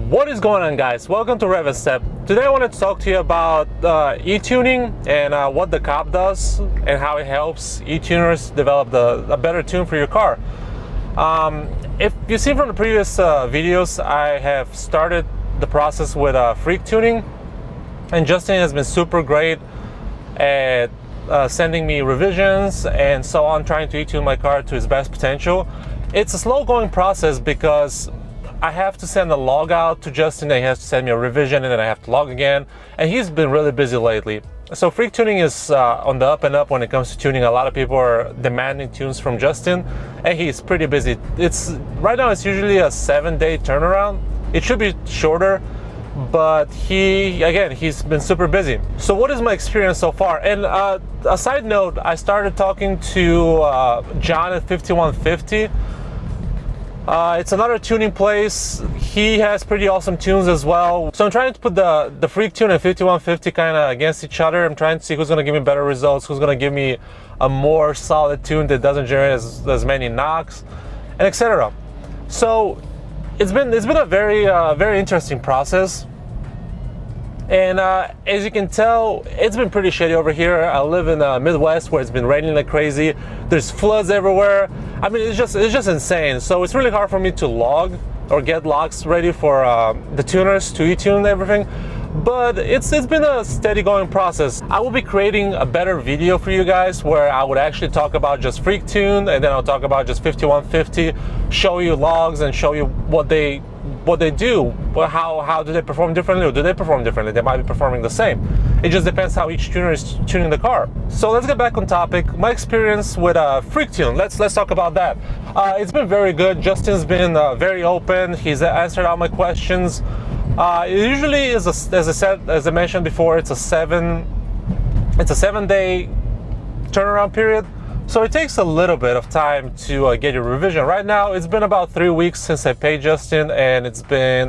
What is going on, guys? Welcome to Rev Step. Today I wanted to talk to you about e-tuning and what the Cobb does and how it helps e-tuners develop a better tune for your car. If you see from the previous videos, I have started the process with Freektune, and Justin has been super great at sending me revisions and so on, trying to e-tune my car to its best potential. It's a slow going process because I have to send a log out to Justin, and he has to send me a revision, and then I have to log again, and he's been really busy lately. So Freektune is on the up and up when it comes to tuning. A lot of people are demanding tunes from Justin, and he's pretty busy. Right now it's usually a 7-day turnaround. It should be shorter, but he's been super busy. So what is my experience so far? And a side note, I started talking to John at 5150. It's another tuning place. He has pretty awesome tunes as well. So I'm trying to put the Freektune and 5150 kind of against each other. I'm trying to see who's going to give me better results, who's going to give me a more solid tune that doesn't generate as many knocks, and etc. So it's been a very interesting process. And as you can tell, it's been pretty shitty over here. I live in the Midwest where it's been raining like crazy. There's floods everywhere. I mean, it's just insane. So it's really hard for me to log or get logs ready for the tuners to e-tune everything. But it's been a steady going process. I will be creating a better video for you guys where I would actually talk about just Freektune, and then I'll talk about just 5150, show you logs and show you what they do. How do they perform differently, or do they perform differently? They might be performing the same. It just depends how each tuner is tuning the car. So let's get back on topic. My experience with Freektune. Let's talk about that. It's been very good. Justin's been very open. He's answered all my questions. It usually is, as I mentioned before, it's a 7-day turnaround period. So it takes a little bit of time to get your revision. Right now, it's been about 3 weeks since I paid Justin, and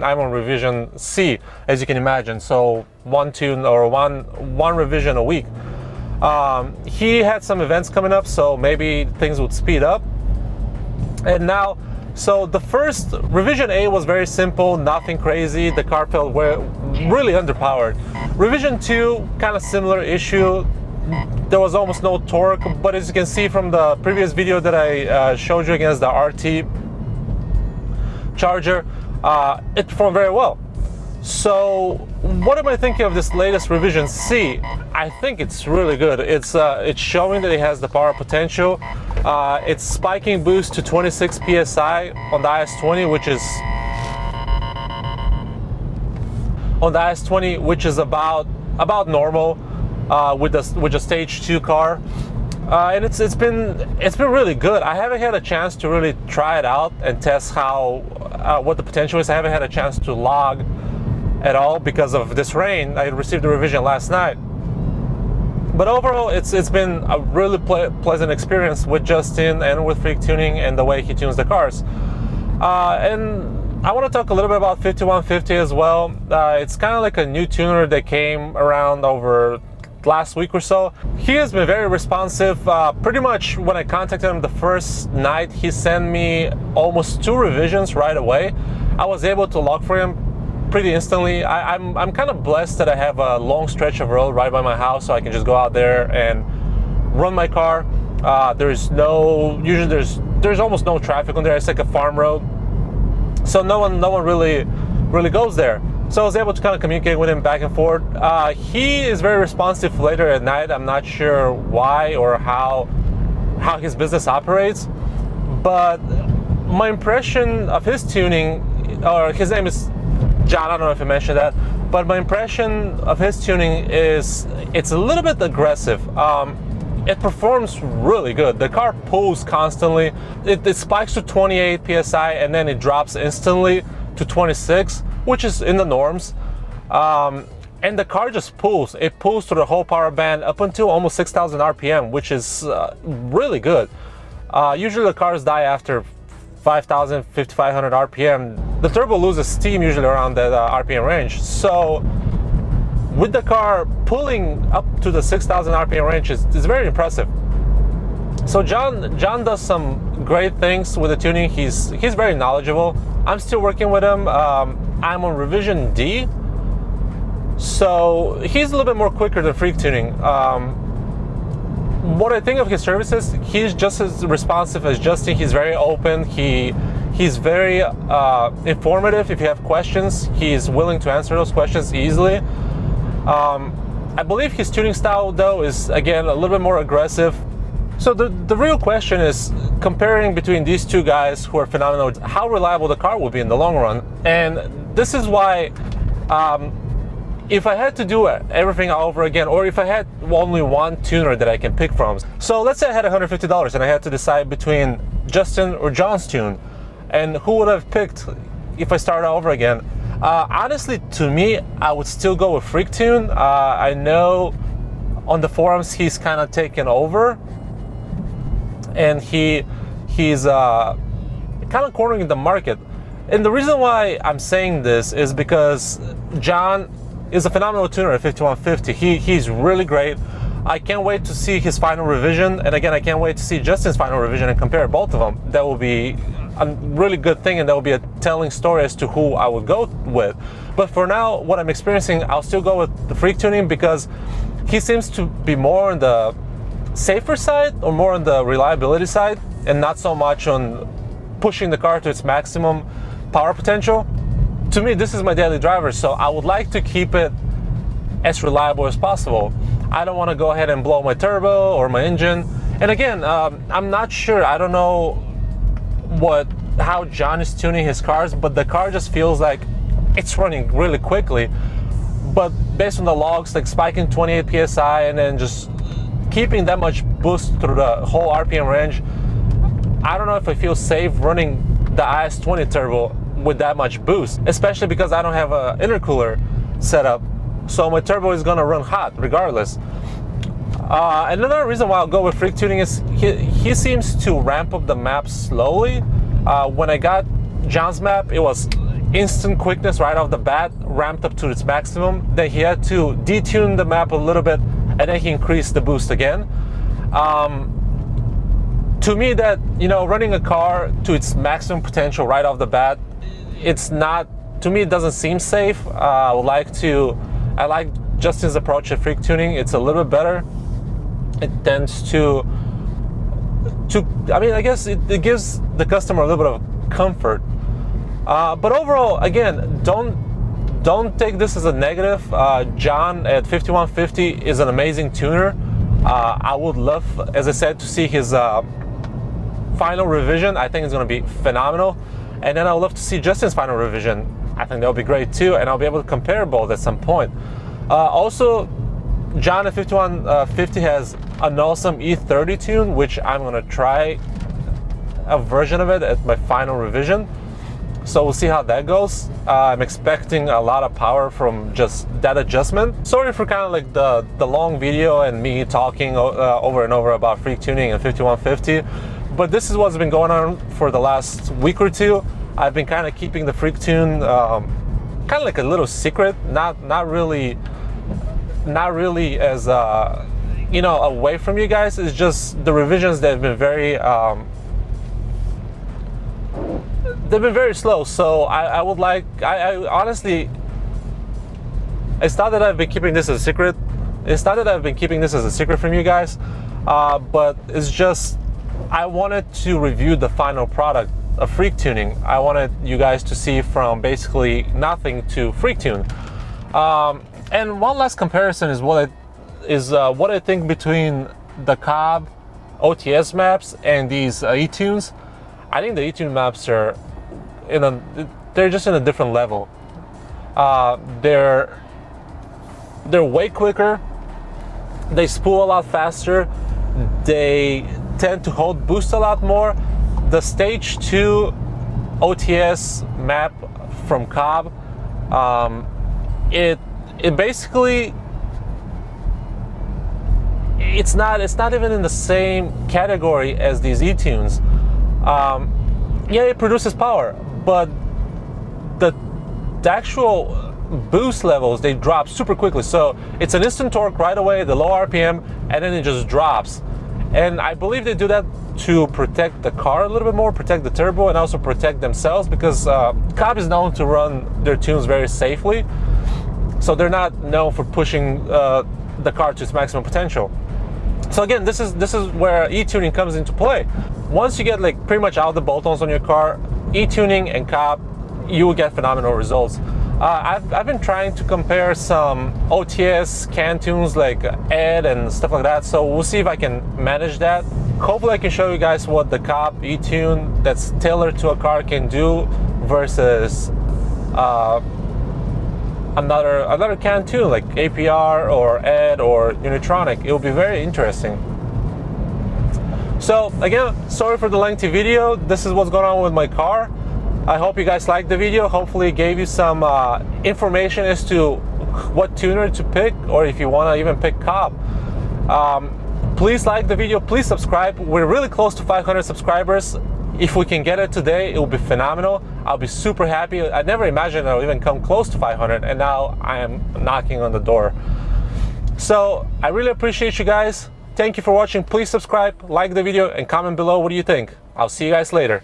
I'm on revision C, as you can imagine. So one tune or one revision a week. He had some events coming up, so maybe things would speed up. And now, so the first revision A was very simple, nothing crazy. The car felt really underpowered. Revision 2, kind of similar issue. There was almost no torque, but as you can see from the previous video that I showed you against the RT Charger, it performed very well. So what am I thinking of this latest revision C? I think it's really good. It's showing that it has the power potential. It's spiking boost to 26 psi on the IS20, which is about normal. With a stage 2 car, and it's been really good. I haven't had a chance to really try it out and test what the potential is. I haven't had a chance to log at all because of this rain. I received a revision last night, but overall it's been a really pleasant experience with Justin and with Freektuning and the way he tunes the cars. And I want to talk a little bit about 5150 as well. It's kind of like a new tuner that came around over last week or so. He has been very responsive. Pretty much when I contacted him the first night, he sent me almost 2 revisions right away. I was able to log for him pretty instantly. I'm kind of blessed that I have a long stretch of road right by my house, so I can just go out there and run my car. There's almost no traffic on there. It's like a farm road, so no one really goes there. So I was able to kind of communicate with him back and forth. He is very responsive later at night. I'm not sure why or how his business operates, but my impression of his tuning, or his name is John, I don't know if I mentioned that, but my impression of his tuning is it's a little bit aggressive. It performs really good. The car pulls constantly. It spikes to 28 psi and then it drops instantly to 26, which is in the norms. And the car just pulls. It pulls through the whole power band up until almost 6,000 RPM, which is really good. Usually the cars die after 5,000, 5,500 RPM. The turbo loses steam usually around that RPM range. So with the car pulling up to the 6,000 RPM range is very impressive. So John does some great things with the tuning. He's very knowledgeable. I'm still working with him. I'm on revision D, so he's a little bit more quicker than Freektune. What I think of his services, he's just as responsive as Justin. He's very open. He's very informative. If you have questions, he's willing to answer those questions easily. I believe his tuning style, though, is again a little bit more aggressive. So the real question is, comparing between these two guys who are phenomenal, how reliable the car will be in the long run. And this is why, if I had to do everything over again, or if I had only one tuner that I can pick from. So let's say I had $150 and I had to decide between Justin or John's tune, and who would I have picked if I started over again? Honestly, to me, I would still go with Freektune. I know on the forums he's kind of taken over, and he's kind of cornering the market. And the reason why I'm saying this is because John is a phenomenal tuner at 5150. He's really great. I can't wait to see his final revision, and again, I can't wait to see Justin's final revision and compare both of them. That will be a really good thing, and that will be a telling story as to who I would go with. But for now, what I'm experiencing, I'll still go with the Freektuning, because he seems to be more on the safer side, or more on the reliability side, and not so much on pushing the car to its maximum power potential. To me, this is my daily driver, so I would like to keep it as reliable as possible. I don't want to go ahead and blow my turbo or my engine. And again, I'm not sure, I don't know how John is tuning his cars, but the car just feels like it's running really quickly. But based on the logs, like spiking 28 psi and then just keeping that much boost through the whole RPM range, I don't know if I feel safe running the IS-20 turbo with that much boost, especially because I don't have an intercooler set up, so my turbo is gonna run hot regardless. Another reason why I'll go with Freektuning is he seems to ramp up the map slowly. When I got John's map, it was instant quickness right off the bat, ramped up to its maximum. Then he had to detune the map a little bit, and then he increased the boost again. To me, that, you know, running a car to its maximum potential right off the bat, it's not, to me, it doesn't seem safe. I like Justin's approach at Freektuning. It's a little bit better. It tends to I mean, I guess it gives the customer a little bit of comfort. But overall, again, don't take this as a negative. John at 5150 is an amazing tuner. I would love, as I said, to see his final revision. I think it's going to be phenomenal. And then I would love to see Justin's final revision. I think that would be great too, and I'll be able to compare both at some point. Also, John at 5150 has an awesome E30 tune, which I'm going to try a version of it at my final revision. So we'll see how that goes. I'm expecting a lot of power from just that adjustment. Sorry for kind of like the long video and me talking over and over about Freektuning and 5150, but this is what's been going on for the last week or two. I've been kind of keeping the Freektune kind of like a little secret, not really as you know, away from you guys. It's just the revisions that have been very they've been very slow. So I would like, I honestly, it's not that I've been keeping this as a secret. It's not that I've been keeping this as a secret from you guys, but it's just, I wanted to review the final product of Freektuning. I wanted you guys to see from basically nothing to Freektune. And one last comparison is what I think between the Cobb OTS maps and these e-tunes. I think the e-tune maps are they're just in a different level. They're way quicker. They spool a lot faster. They tend to hold boost a lot more. The Stage 2 OTS map from Cobb, it basically, it's not even in the same category as these e-tunes. Yeah, it produces power, but the actual boost levels, they drop super quickly. So it's an instant torque right away, the low RPM, and then it just drops. And I believe they do that to protect the car a little bit more, protect the turbo, and also protect themselves, because Cobb is known to run their tunes very safely. So they're not known for pushing the car to its maximum potential. So again, this is where e-tuning comes into play. Once you get like pretty much all the bolt-ons on your car, e-tuning and Cobb, you will get phenomenal results. I've been trying to compare some OTS CAN tunes like Ed and stuff like that, so we'll see if I can manage that. Hopefully I can show you guys what the Cobb e-tune that's tailored to a car can do versus another CAN tune like APR or Ed or Unitronic. It will be very interesting. So again, sorry for the lengthy video. This is what's going on with my car. I hope you guys liked the video. Hopefully it gave you some information as to what tuner to pick, or if you want to even pick Cobb. Please like the video, please subscribe. We're really close to 500 subscribers. If we can get it today, it will be phenomenal. I'll be super happy. I never imagined I'll even come close to 500, and now I am knocking on the door. So I really appreciate you guys. Thank you for watching. Please subscribe, like the video, and comment below what do you think. I'll see you guys later.